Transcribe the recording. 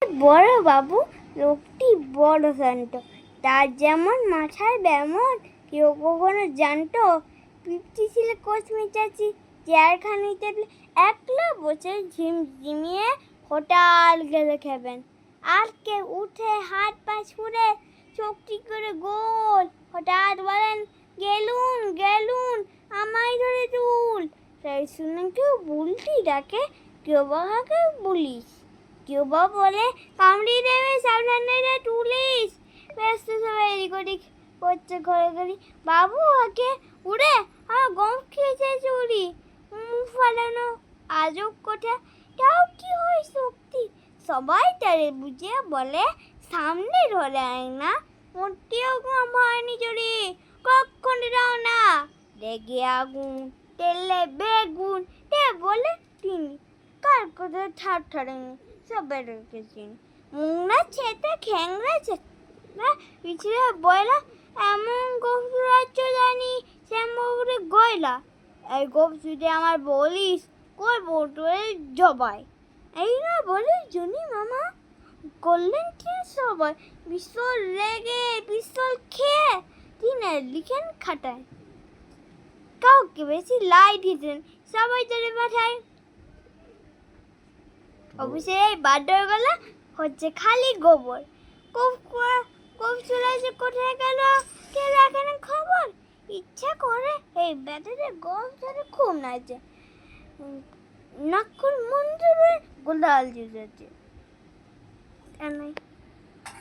বড় বাবু লোকটি বড় শান্ত, তার যেমন মাথায় ব্যামন কেউ কখনো জানতো। পিপটি ছিল কচমি চাচি, চেয়ারখানিতে একলা বসে ঝিমঝিমিয়ে হঠাৎ গেলে খেবেন। আর কেউ উঠে হাত পা ছুঁড়ে চোখটি করে গোল হঠাৎ বলেন, গেলুন গেলুন আমায় ধরে তুল। তাই শুনে কেউ বুলটি ডাকে, কেউ বা কাকে বলিস, কেউ বা বলে কামড়িয়ে দেবে সাবধানে রে তুলিস। ব্যস্ত সবাই এদিক ওদিক করছে ঘোরাঘুরি। বাবু আগে উড়ে আমার গম খেয়েছে চুরি, মুখ ফালানো আজব কথা, তাও কি হয় শক্তি। সবাই তারে বুঝিয়ে বলে সামনে ধরে আয় না, মোটেও কম হয়নি চুরি, কখনো দাও না। রেগে আগুন তেলে বেগুন তে বলে তিনি, কার কথা ঠাট ঠাড়েনি সবাই রেখেছেন। মুংরা ছেতে খ্যাংরা ছেতে পিছিয়ে বয়লা, এমন গভীর রাজ্য জানি শ্যামবাবুরে গয়লা। এই গোপ যদি আমার বলিস করবো তোর জবাই। এই না বলে জনি মামা করলেন কি সবাই পিস্তল রেগে পিস্তল খেয়ে তিনি লিখেন খাটায়। কাউকে বেশি লাই দিতেন সবাই তাদের মাথায়। অবশ্যই এই বাড্ডার গলা হচ্ছে খালি গোবর। কোপ চলে কোথায় গেল কে রাখে না খবর। ইচ্ছা করে এই ব্যাটারে গম ধরে খুব নাচে, নাকুল মন্দিরে গোলাল দিয়েছে।